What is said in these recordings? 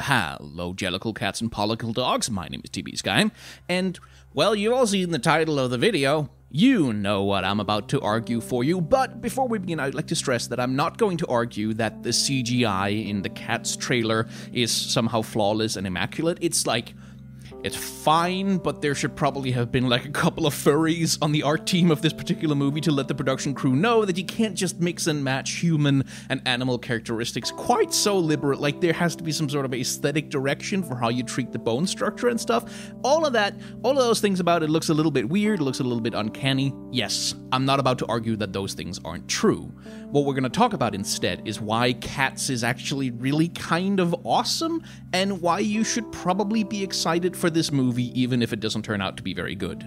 Hello, Jellicle cats and pollicle dogs. My name is TB Sky, and, well, you've all seen the title of the video. You know what I'm about to argue for you, but before we begin, I'd like to stress that I'm not going to argue that the CGI in the Cats trailer is somehow flawless and immaculate. It's fine, but there should probably have been like a couple of furries on the art team of this particular movie to let the production crew know that you can't just mix and match human and animal characteristics quite so liberal. Like, there has to be some sort of aesthetic direction for how you treat the bone structure and stuff. All of those things about it looks a little bit weird, looks a little bit uncanny. Yes, I'm not about to argue that those things aren't true. What we're going to talk about instead is why Cats is actually really kind of awesome, and why you should probably be excited for this movie even if it doesn't turn out to be very good.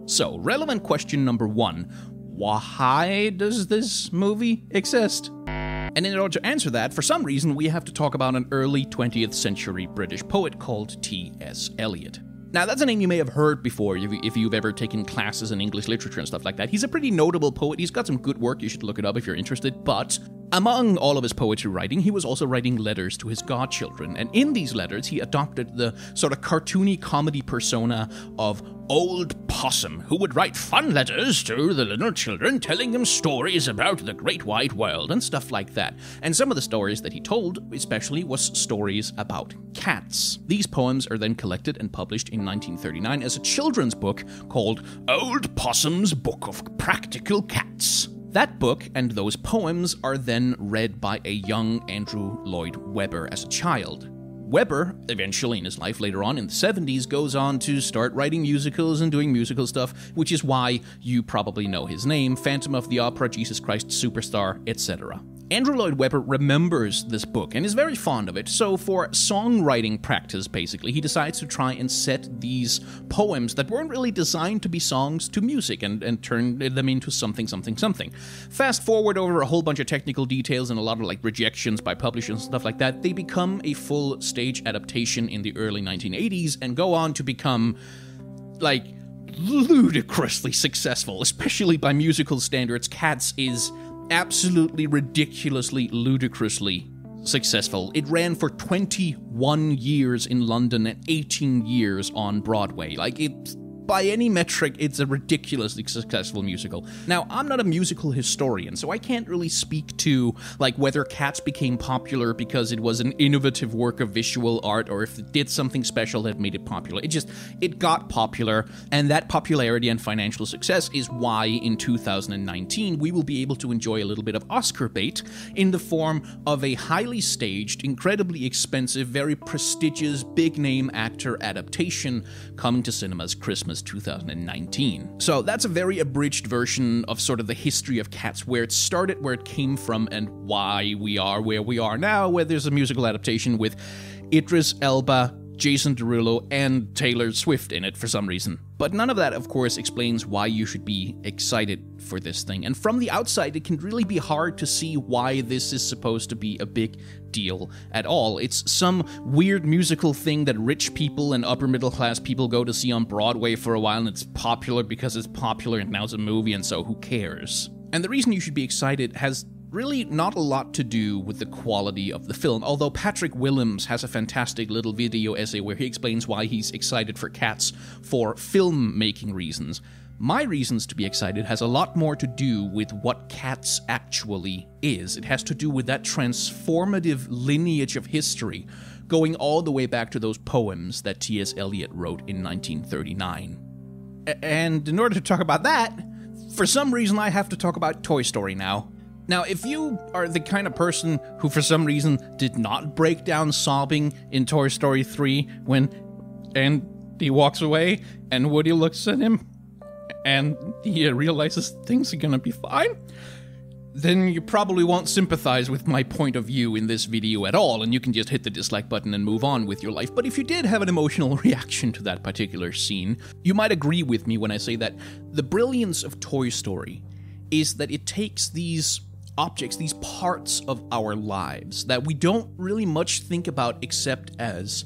So, relevant question number 1. Why does this movie exist? And in order to answer that, for some reason, we have to talk about an early 20th century British poet called T.S. Eliot. Now, that's a name you may have heard before if you've ever taken classes in English literature and stuff like that. He's a pretty notable poet. He's got some good work. You should look it up if you're interested. But among all of his poetry writing, he was also writing letters to his godchildren. And in these letters, he adopted the sort of cartoony comedy persona of Old Possum, who would write fun letters to the little children, telling them stories about the great wide world and stuff like that. And some of the stories that he told, especially, was stories about cats. These poems are then collected and published in 1939 as a children's book called Old Possum's Book of Practical Cats. That book and those poems are then read by a young Andrew Lloyd Webber as a child. Webber, eventually in his life later on in the 70s, goes on to start writing musicals and doing musical stuff, which is why you probably know his name: Phantom of the Opera, Jesus Christ Superstar, etc. Andrew Lloyd Webber remembers this book and is very fond of it, so for songwriting practice, basically, he decides to try and set these poems that weren't really designed to be songs to music and turn them into something. Fast forward over a whole bunch of technical details and a lot of rejections by publishers and stuff like that, they become a full stage adaptation in the early 1980s and go on to become, ludicrously successful, especially by musical standards. Cats is absolutely ridiculously, ludicrously successful. It ran for 21 years in London and 18 years on Broadway. By any metric, it's a ridiculously successful musical. Now, I'm not a musical historian, so I can't really speak to, whether Cats became popular because it was an innovative work of visual art or if it did something special that made it popular. It got popular, and that popularity and financial success is why in 2019 we will be able to enjoy a little bit of Oscar bait in the form of a highly staged, incredibly expensive, very prestigious, big-name actor adaptation coming to cinemas Christmas 2019. So that's a very abridged version of sort of the history of Cats, where it started, where it came from, and why we are where we are now, where there's a musical adaptation with Idris Elba, Jason Derulo, and Taylor Swift in it for some reason. But none of that, of course, explains why you should be excited for this thing. And from the outside, it can really be hard to see why this is supposed to be a big deal at all. It's some weird musical thing that rich people and upper middle class people go to see on Broadway for a while, and it's popular because it's popular, and now it's a movie, and so who cares? And the reason you should be excited has really not a lot to do with the quality of the film, although Patrick Willems has a fantastic little video essay where he explains why he's excited for Cats for filmmaking reasons. My reasons to be excited has a lot more to do with what Cats actually is. It has to do with that transformative lineage of history, going all the way back to those poems that T.S. Eliot wrote in 1939. And in order to talk about that, for some reason I have to talk about Toy Story now. Now, if you are the kind of person who for some reason did not break down sobbing in Toy Story 3 when Andy walks away and Woody looks at him and he realizes things are gonna be fine, then you probably won't sympathize with my point of view in this video at all, and you can just hit the dislike button and move on with your life. But if you did have an emotional reaction to that particular scene, you might agree with me when I say that the brilliance of Toy Story is that it takes these objects, these parts of our lives that we don't really much think about except as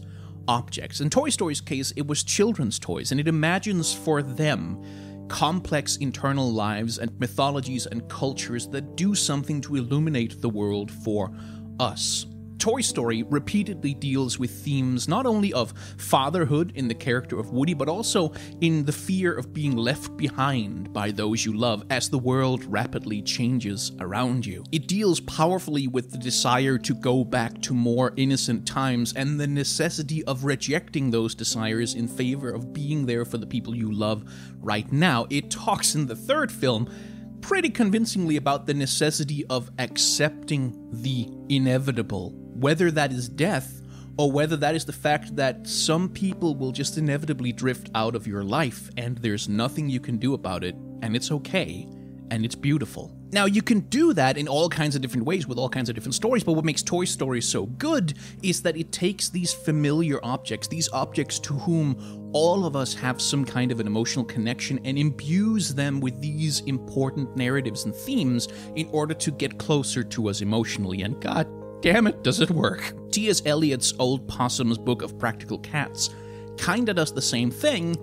objects. In Toy Story's case, it was children's toys, and it imagines for them complex internal lives and mythologies and cultures that do something to illuminate the world for us. Toy Story repeatedly deals with themes not only of fatherhood in the character of Woody, but also in the fear of being left behind by those you love as the world rapidly changes around you. It deals powerfully with the desire to go back to more innocent times and the necessity of rejecting those desires in favor of being there for the people you love right now. It talks in the third film pretty convincingly about the necessity of accepting the inevitable, whether that is death or whether that is the fact that some people will just inevitably drift out of your life and there's nothing you can do about it, and it's okay, and it's beautiful. Now, you can do that in all kinds of different ways with all kinds of different stories, but what makes Toy Story so good is that it takes these familiar objects, these objects to whom all of us have some kind of an emotional connection, and imbues them with these important narratives and themes in order to get closer to us emotionally, and god damn it, does it work. T.S. Eliot's Old Possum's Book of Practical Cats kinda does the same thing,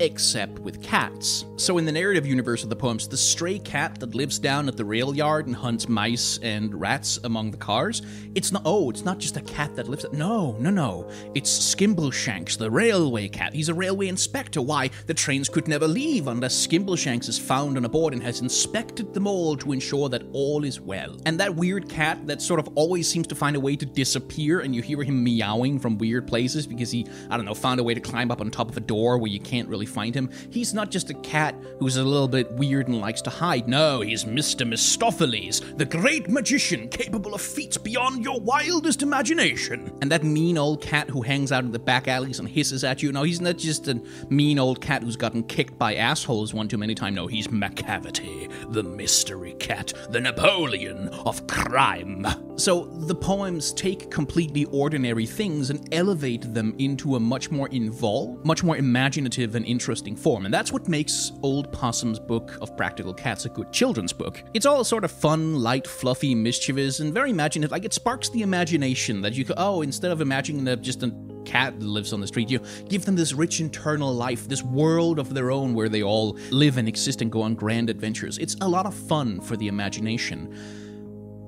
except with cats. So in the narrative universe of the poems, the stray cat that lives down at the rail yard and hunts mice and rats among the cars, it's not just a cat that lives... No. It's Skimbleshanks, the railway cat. He's a railway inspector. Why? The trains could never leave unless Skimbleshanks is found on a board and has inspected them all to ensure that all is well. And that weird cat that sort of always seems to find a way to disappear, and you hear him meowing from weird places because he, found a way to climb up on top of a door where you can't really find him. He's not just a cat who's a little bit weird and likes to hide. No, he's Mr. Mistopheles, the great magician capable of feats beyond your wildest imagination. And that mean old cat who hangs out in the back alleys and hisses at you, no, he's not just a mean old cat who's gotten kicked by assholes one too many times. No, he's Macavity, the mystery cat, the Napoleon of crime. So the poems take completely ordinary things and elevate them into a much more involved, much more imaginative and interesting form. And that's what makes Old Possum's Book of Practical Cats a good children's book. It's all sort of fun, light, fluffy, mischievous, and very imaginative. Like, it sparks the imagination that you could, instead of imagining just a cat that lives on the street, you give them this rich internal life, this world of their own where they all live and exist and go on grand adventures. It's a lot of fun for the imagination.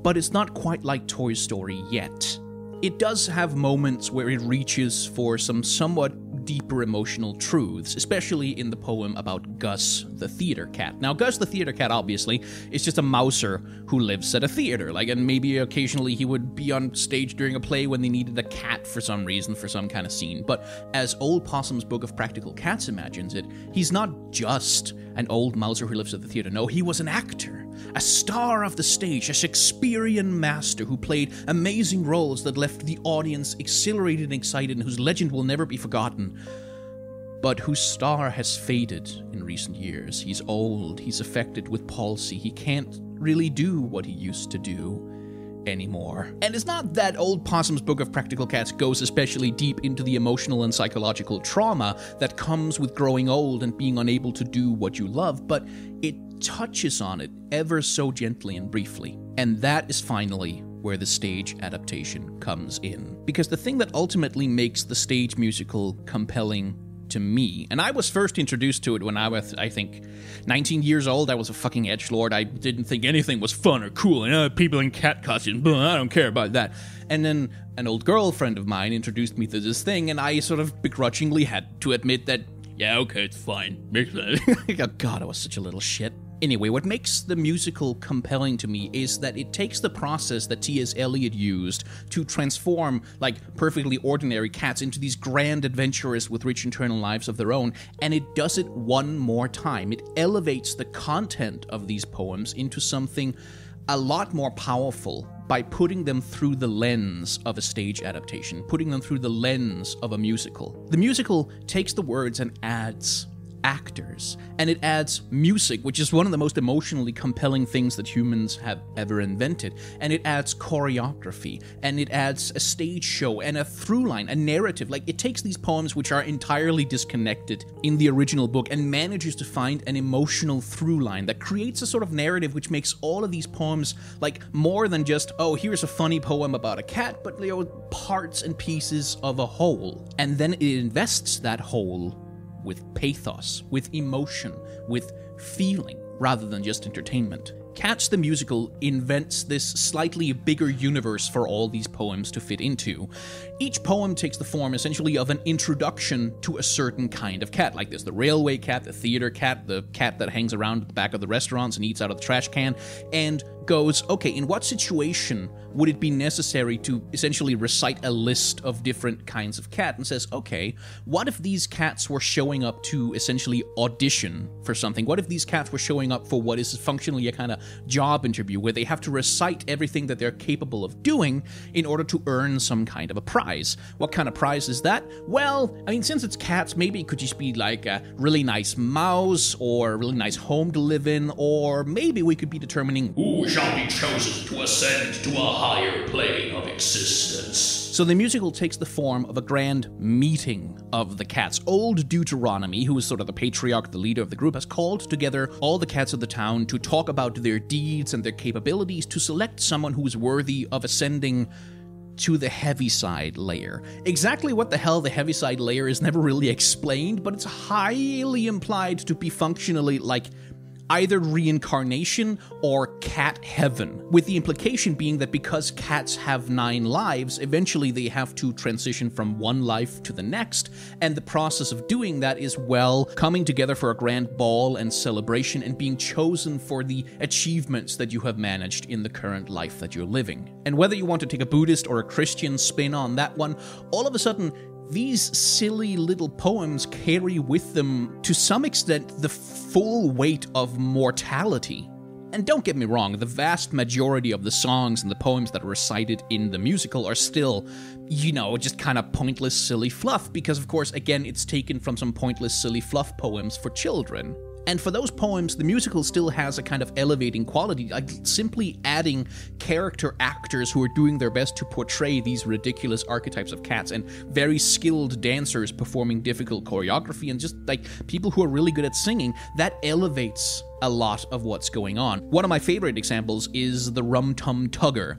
But it's not quite like Toy Story yet. It does have moments where it reaches for some somewhat deeper emotional truths, especially in the poem about Gus the theater cat. Now, Gus the theater cat, obviously, is just a mouser who lives at a theater, and maybe occasionally he would be on stage during a play when they needed a cat for some reason, for some kind of scene. But as Old Possum's Book of Practical Cats imagines it, he's not just an old mouser who lives at the theater. No, he was an actor, a star of the stage, a Shakespearean master who played amazing roles that left the audience exhilarated and excited, and whose legend will never be forgotten, but whose star has faded in recent years. He's old, he's affected with palsy, he can't really do what he used to do anymore. And it's not that Old Possum's Book of Practical Cats goes especially deep into the emotional and psychological trauma that comes with growing old and being unable to do what you love, but it touches on it ever so gently and briefly. And that is finally where the stage adaptation comes in. Because the thing that ultimately makes the stage musical compelling to me, and I was first introduced to it when I was, I think, 19 years old. I was a fucking edgelord. I didn't think anything was fun or cool, and people in cat costumes, I don't care about that. And then an old girlfriend of mine introduced me to this thing, and I sort of begrudgingly had to admit that, yeah, okay, it's fine. Oh god, I was such a little shit. Anyway, what makes the musical compelling to me is that it takes the process that T.S. Eliot used to transform, perfectly ordinary cats into these grand adventurers with rich internal lives of their own, and it does it one more time. It elevates the content of these poems into something a lot more powerful by putting them through the lens of a stage adaptation, putting them through the lens of a musical. The musical takes the words and adds actors, and it adds music, which is one of the most emotionally compelling things that humans have ever invented, and it adds choreography, and it adds a stage show and a through line, a narrative. It takes these poems which are entirely disconnected in the original book and manages to find an emotional through line that creates a sort of narrative which makes all of these poems more than just, here's a funny poem about a cat, but parts and pieces of a whole. And then it invests that whole with pathos, with emotion, with feeling, rather than just entertainment. Cats the Musical invents this slightly bigger universe for all these poems to fit into. Each poem takes the form essentially of an introduction to a certain kind of cat. Like there's the railway cat, the theater cat, the cat that hangs around at the back of the restaurants and eats out of the trash can, and goes, okay, in what situation would it be necessary to essentially recite a list of different kinds of cat, and says, okay, what if these cats were showing up to essentially audition for something? What if these cats were showing up for what is functionally a kind of job interview where they have to recite everything that they're capable of doing in order to earn some kind of a prize? What kind of prize is that? Well, I mean, since it's cats, maybe it could just be like a really nice mouse or a really nice home to live in, or maybe we could be determining who shall be chosen to ascend to a higher plane of existence. So the musical takes the form of a grand meeting of the cats. Old Deuteronomy, who is sort of the patriarch, the leader of the group, has called together all the cats of the town to talk about their deeds and their capabilities, to select someone who is worthy of ascending to the Heaviside layer. Exactly what the hell the Heaviside layer is never really explained, but it's highly implied to be functionally like either reincarnation or cat heaven, with the implication being that because cats have 9 lives, eventually they have to transition from one life to the next, and the process of doing that is, well, coming together for a grand ball and celebration and being chosen for the achievements that you have managed in the current life that you're living. And whether you want to take a Buddhist or a Christian spin on that one, all of a sudden, these silly little poems carry with them, to some extent, the full weight of mortality. And don't get me wrong, the vast majority of the songs and the poems that are recited in the musical are still, just kind of pointless, silly fluff, because, of course, again, it's taken from some pointless, silly fluff poems for children. And for those poems, the musical still has a kind of elevating quality, like simply adding character actors who are doing their best to portray these ridiculous archetypes of cats, and very skilled dancers performing difficult choreography, and just like people who are really good at singing. That elevates a lot of what's going on. One of my favorite examples is the Rum Tum Tugger,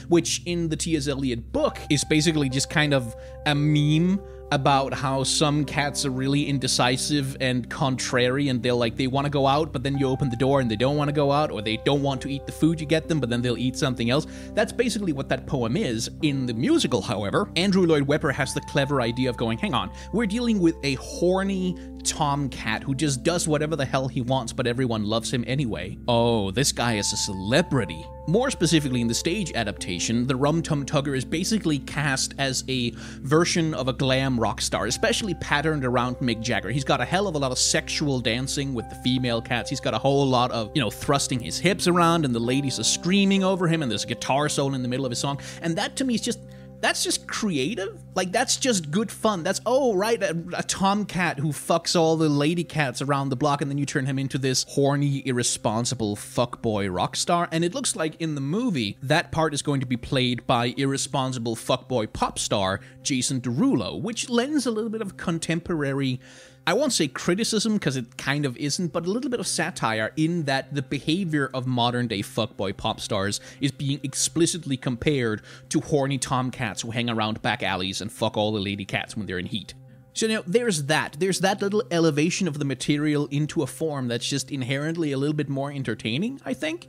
which in the T.S. Eliot book is basically just kind of a meme about how some cats are really indecisive and contrary, and they want to go out, but then you open the door and they don't want to go out, or they don't want to eat the food you get them, but then they'll eat something else. That's basically what that poem is. In the musical, however, Andrew Lloyd Webber has the clever idea of going, hang on, we're dealing with a horny tomcat who just does whatever the hell he wants, but everyone loves him anyway. Oh, this guy is a celebrity. More specifically, in the stage adaptation, the Rum Tum Tugger is basically cast as a version of a glam rock star, especially patterned around Mick Jagger. He's got a hell of a lot of sexual dancing with the female cats. He's got a whole lot of, thrusting his hips around, and the ladies are screaming over him, and there's a guitar solo in the middle of his song. And that, to me, is that's just creative. Like, that's just good fun. That's, a tomcat who fucks all the lady cats around the block, and then you turn him into this horny, irresponsible fuckboy rock star. And it looks like in the movie, that part is going to be played by irresponsible fuckboy pop star Jason Derulo, which lends a little bit of contemporary, I won't say criticism, because it kind of isn't, but a little bit of satire in that the behavior of modern-day fuckboy pop stars is being explicitly compared to horny tomcats who hang around back alleys and fuck all the lady cats when they're in heat. So, there's that. There's that little elevation of the material into a form that's just inherently a little bit more entertaining, I think.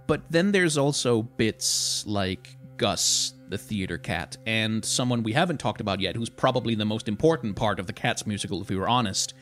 But then there's also bits like Gus, the theater cat, and someone we haven't talked about yet, who's probably the most important part of the Cats musical, if we were honest,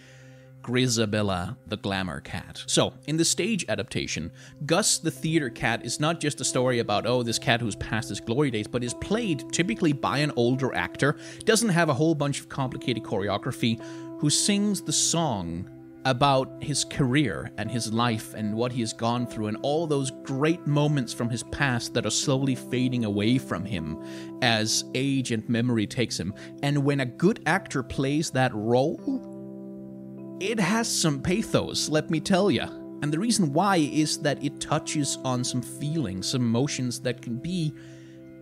Grizabella, the glamour cat. So, in the stage adaptation, Gus, the theater cat, is not just a story about, this cat who's past his glory days, but is played typically by an older actor, doesn't have a whole bunch of complicated choreography, who sings the song about his career and his life and what he has gone through and all those great moments from his past that are slowly fading away from him as age and memory takes him. And when a good actor plays that role, it has some pathos, let me tell you. And the reason why is that it touches on some feelings, some emotions that can be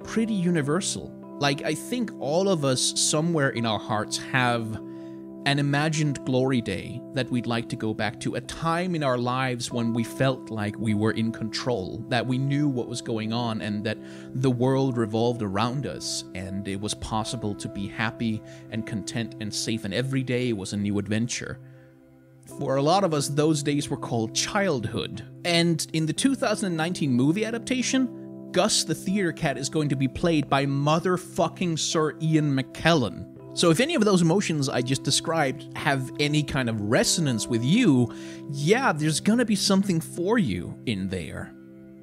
pretty universal. Like, I think all of us somewhere in our hearts have an imagined glory day that we'd like to go back to, a time in our lives when we felt like we were in control, that we knew what was going on, and that the world revolved around us, and it was possible to be happy and content and safe, and every day was a new adventure. For a lot of us, those days were called childhood. And in the 2019 movie adaptation, Gus the theater cat is going to be played by motherfucking Sir Ian McKellen. So if any of those emotions I just described have any kind of resonance with you, yeah, there's gonna be something for you in there.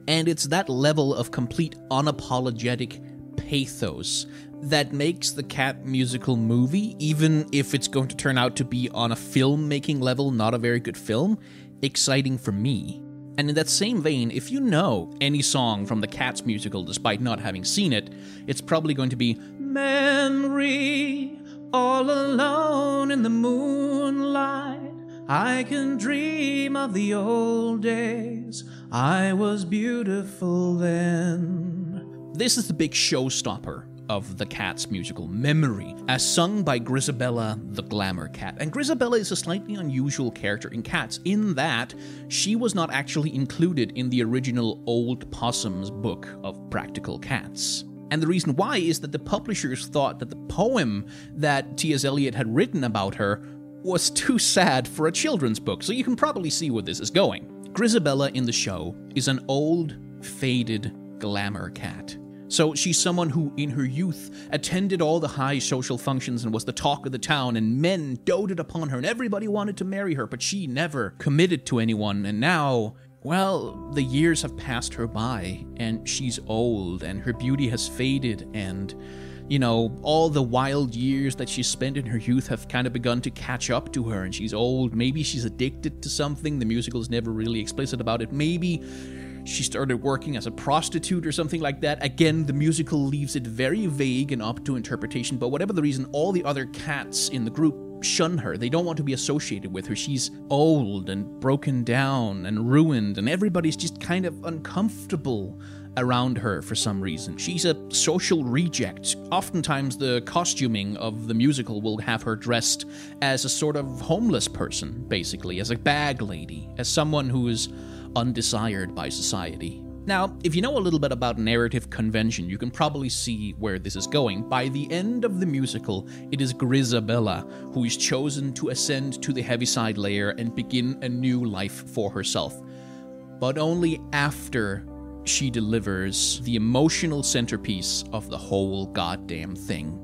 And it's that level of complete unapologetic pathos that makes the Cat musical movie, even if it's going to turn out to be on a filmmaking level not a very good film, exciting for me. And in that same vein, if you know any song from the Cats musical despite not having seen it, it's probably going to be Memory, all alone in the moonlight, I can dream of the old days, I was beautiful then. This is the big showstopper of the Cats musical, Memory, as sung by Grizabella the Glamour Cat. And Grizabella is a slightly unusual character in Cats in that she was not actually included in the original Old Possum's book of Practical Cats. And the reason why is that the publishers thought that the poem that T.S. Eliot had written about her was too sad for a children's book, so you can probably see where this is going. Grizabella in the show is an old, faded glamour cat. So she's someone who, in her youth, attended all the high social functions and was the talk of the town, and men doted upon her, and everybody wanted to marry her, but she never committed to anyone, and now, well, the years have passed her by, and she's old, and her beauty has faded, and, you know, all the wild years that she spent in her youth have kind of begun to catch up to her, and she's old. Maybe she's addicted to something. The musical is never really explicit about it. Maybe she started working as a prostitute or something like that. Again, the musical leaves it very vague and up to interpretation, but whatever the reason, all the other cats in the group shun her. They don't want to be associated with her. She's old and broken down and ruined, and everybody's just kind of uncomfortable around her for some reason. She's a social reject. Oftentimes the costuming of the musical will have her dressed as a sort of homeless person, basically, as a bag lady, as someone who is undesired by society. Now, if you know a little bit about narrative convention, you can probably see where this is going. By the end of the musical, it is Grizabella who is chosen to ascend to the Heaviside Layer and begin a new life for herself. But only after she delivers the emotional centerpiece of the whole goddamn thing,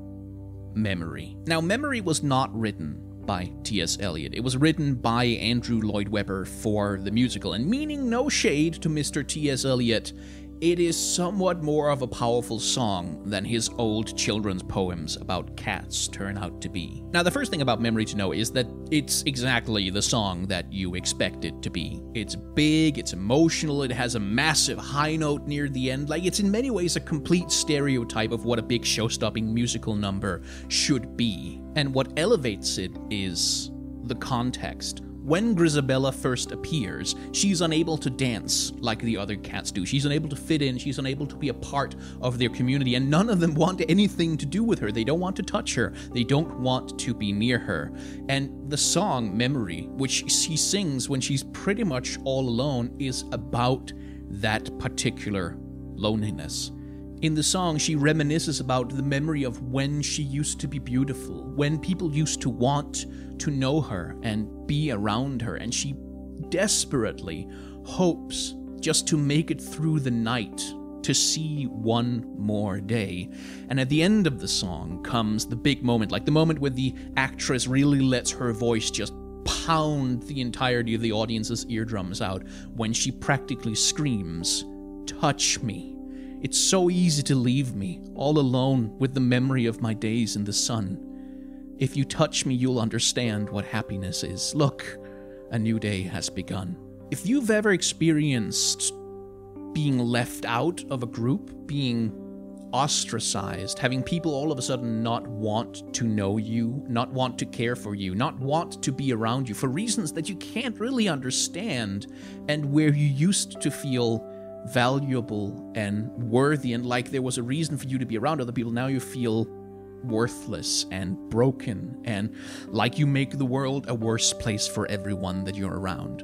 Memory. Now, Memory was not written by T.S. Eliot. It was written by Andrew Lloyd Webber for the musical, and meaning no shade to Mr. T.S. Eliot, it is somewhat more of a powerful song than his old children's poems about cats turn out to be. Now, the first thing about Memory to know is that it's exactly the song that you expect it to be. It's big, it's emotional, it has a massive high note near the end. Like, it's in many ways a complete stereotype of what a big show-stopping musical number should be. And what elevates it is the context. When Grizabella first appears, she's unable to dance like the other cats do. She's unable to fit in, she's unable to be a part of their community, and none of them want anything to do with her. They don't want to touch her. They don't want to be near her. And the song, Memory, which she sings when she's pretty much all alone, is about that particular loneliness. In the song, she reminisces about the memory of when she used to be beautiful, when people used to want to know her and be around her, and she desperately hopes just to make it through the night, to see one more day. And at the end of the song comes the big moment, like the moment where the actress really lets her voice just pound the entirety of the audience's eardrums out, when she practically screams, "Touch me. It's so easy to leave me, all alone with the memory of my days in the sun. If you touch me, you'll understand what happiness is. Look, a new day has begun." If you've ever experienced being left out of a group, being ostracized, having people all of a sudden not want to know you, not want to care for you, not want to be around you for reasons that you can't really understand, and where you used to feel valuable and worthy and like there was a reason for you to be around other people, now you feel worthless and broken and like you make the world a worse place for everyone that you're around.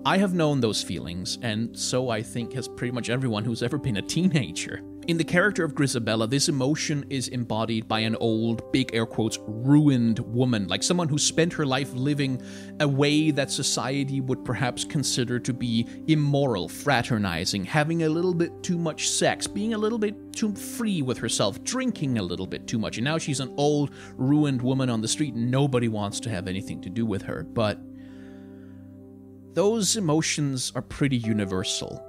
I have known those feelings, and so I think has pretty much everyone who's ever been a teenager. In the character of Grizabella, this emotion is embodied by an old, big air quotes, ruined woman, like someone who spent her life living a way that society would perhaps consider to be immoral, fraternizing, having a little bit too much sex, being a little bit too free with herself, drinking a little bit too much. And now she's an old, ruined woman on the street, and nobody wants to have anything to do with her. But those emotions are pretty universal.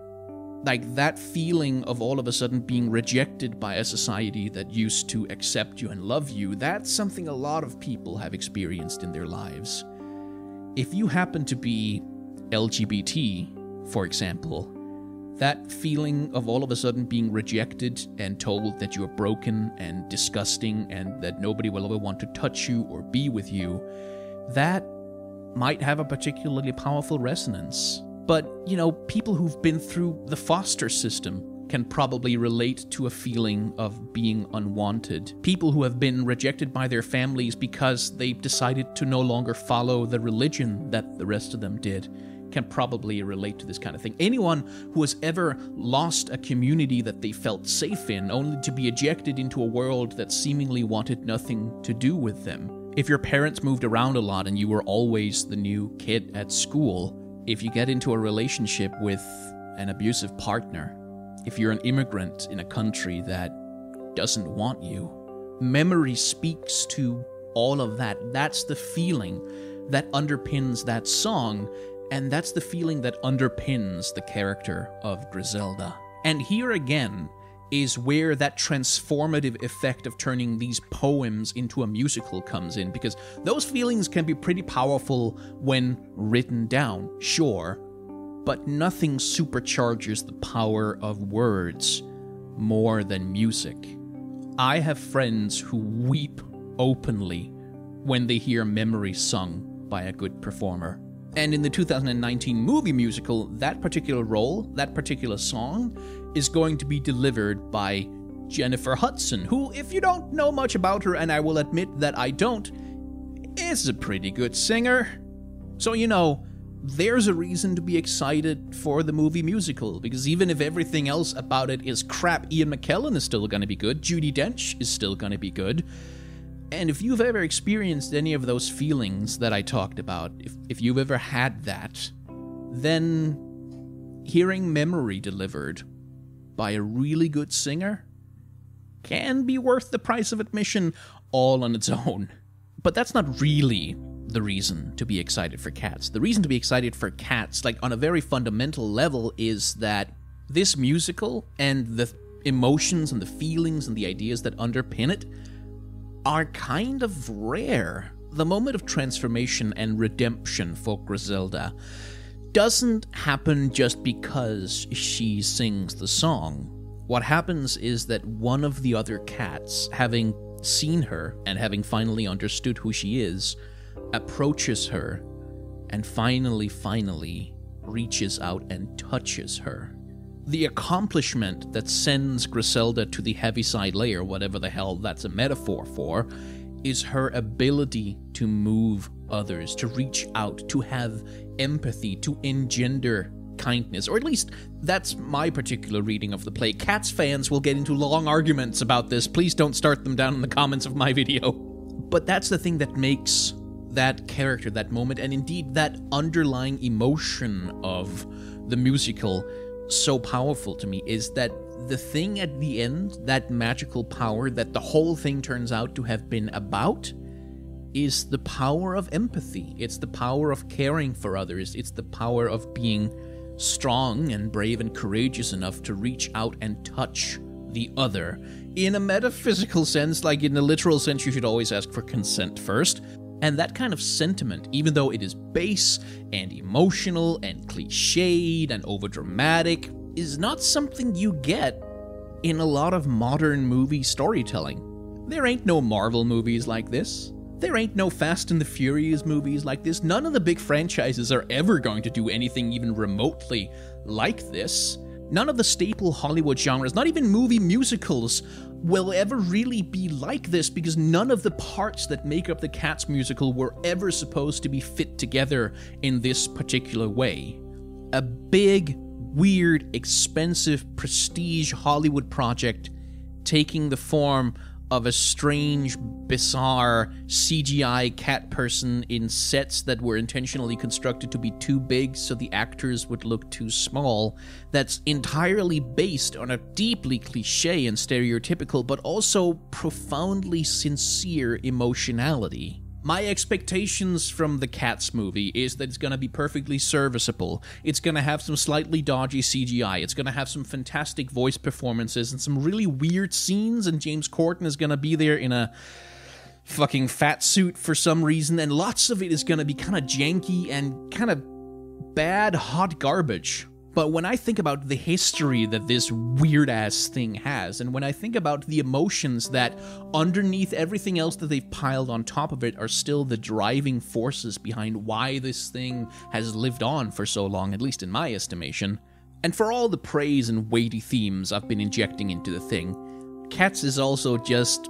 Like, that feeling of all of a sudden being rejected by a society that used to accept you and love you, that's something a lot of people have experienced in their lives. If you happen to be LGBT, for example, that feeling of all of a sudden being rejected and told that you are broken and disgusting and that nobody will ever want to touch you or be with you, that might have a particularly powerful resonance. But, you know, people who've been through the foster system can probably relate to a feeling of being unwanted. People who have been rejected by their families because they decided to no longer follow the religion that the rest of them did can probably relate to this kind of thing. Anyone who has ever lost a community that they felt safe in, only to be ejected into a world that seemingly wanted nothing to do with them. If your parents moved around a lot and you were always the new kid at school, if you get into a relationship with an abusive partner, if you're an immigrant in a country that doesn't want you, memory speaks to all of that. That's the feeling that underpins that song, and that's the feeling that underpins the character of Griselda. And here again is where that transformative effect of turning these poems into a musical comes in, because those feelings can be pretty powerful when written down, sure, but nothing supercharges the power of words more than music. I have friends who weep openly when they hear Memory sung by a good performer. And in the 2019 movie musical, that particular role, that particular song, is going to be delivered by Jennifer Hudson, who, if you don't know much about her, and I will admit that I don't, is a pretty good singer. So, you know, there's a reason to be excited for the movie musical, because even if everything else about it is crap, Ian McKellen is still going to be good, Judi Dench is still going to be good. And if you've ever experienced any of those feelings that I talked about, if you've ever had that, then hearing Memory delivered by a really good singer can be worth the price of admission all on its own. But that's not really the reason to be excited for Cats. The reason to be excited for Cats, like on a very fundamental level, is that this musical and the emotions and the feelings and the ideas that underpin it are kind of rare. The moment of transformation and redemption for Griselda doesn't happen just because she sings the song. What happens is that one of the other cats, having seen her and having finally understood who she is, approaches her and finally reaches out and touches her. The accomplishment that sends Griselda to the Heaviside Layer, whatever the hell that's a metaphor for, is her ability to move others, to reach out, to have empathy, to engender kindness, or at least that's my particular reading of the play. Cats fans will get into long arguments about this. Please don't start them down in the comments of my video. But that's the thing that makes that character, that moment, and indeed that underlying emotion of the musical so powerful to me, is that the thing at the end, that magical power that the whole thing turns out to have been about, is the power of empathy. It's the power of caring for others. It's the power of being strong and brave and courageous enough to reach out and touch the other. In a metaphysical sense, like in the literal sense, you should always ask for consent first. And that kind of sentiment, even though it is base and emotional and cliched and overdramatic, is not something you get in a lot of modern movie storytelling. There ain't no Marvel movies like this. There ain't no Fast and the Furious movies like this. None of the big franchises are ever going to do anything even remotely like this. None of the staple Hollywood genres, not even movie musicals, will ever really be like this, because none of the parts that make up the Cats musical were ever supposed to be fit together in this particular way. A big, weird, expensive, prestige Hollywood project taking the form of a strange, bizarre CGI cat person in sets that were intentionally constructed to be too big so the actors would look too small, that's entirely based on a deeply cliche and stereotypical but also profoundly sincere emotionality. My expectations from the Cats movie is that it's going to be perfectly serviceable. It's going to have some slightly dodgy CGI. It's going to have some fantastic voice performances and some really weird scenes, and James Corden is going to be there in a fucking fat suit for some reason, and lots of it is going to be kind of janky and kind of bad hot garbage. But when I think about the history that this weird-ass thing has, and when I think about the emotions that underneath everything else that they've piled on top of it are still the driving forces behind why this thing has lived on for so long, at least in my estimation, and for all the praise and weighty themes I've been injecting into the thing, Cats is also just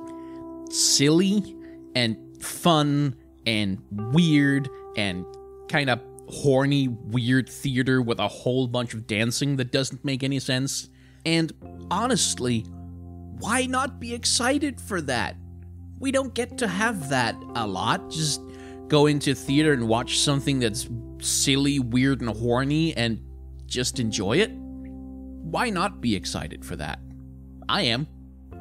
silly and fun and weird and kind of horny, weird theater with a whole bunch of dancing that doesn't make any sense. And honestly, why not be excited for that? We don't get to have that a lot. Just go into theater and watch something that's silly, weird, and horny and just enjoy it. Why not be excited for that? I am.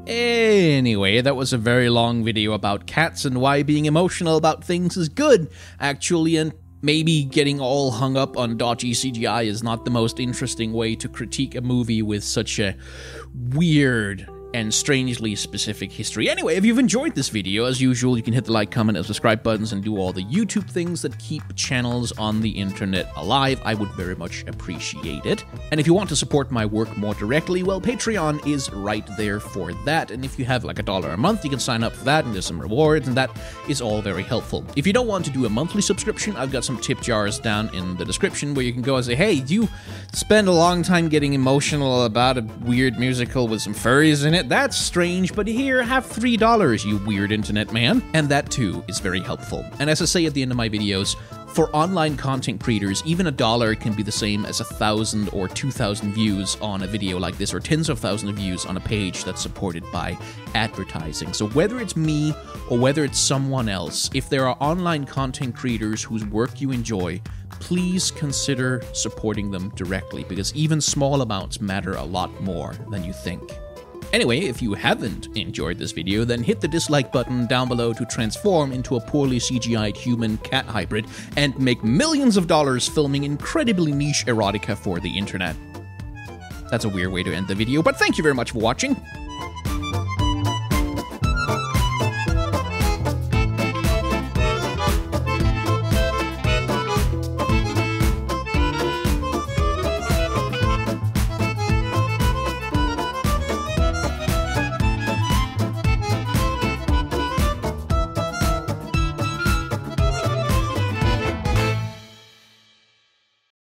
Anyway, that was a very long video about cats and why being emotional about things is good, actually, and maybe getting all hung up on dodgy CGI is not the most interesting way to critique a movie with such a weird and strangely specific history. Anyway, if you've enjoyed this video, as usual, you can hit the like, comment, and subscribe buttons and do all the YouTube things that keep channels on the internet alive. I would very much appreciate it. And if you want to support my work more directly, well, Patreon is right there for that. And if you have like $1 a month, you can sign up for that, and there's some rewards, and that is all very helpful. If you don't want to do a monthly subscription, I've got some tip jars down in the description where you can go and say, hey, do you spend a long time getting emotional about a weird musical with some furries in it? That's strange, but here, have $3, you weird internet man. And that too is very helpful. And as I say at the end of my videos, for online content creators, even $1 can be the same as 1,000 or 2,000 views on a video like this, or tens of thousands of views on a page that's supported by advertising. So whether it's me or whether it's someone else, if there are online content creators whose work you enjoy, please consider supporting them directly, because even small amounts matter a lot more than you think. Anyway, if you haven't enjoyed this video, then hit the dislike button down below to transform into a poorly CGI'd human-cat hybrid and make millions of dollars filming incredibly niche erotica for the internet. That's a weird way to end the video, but thank you very much for watching.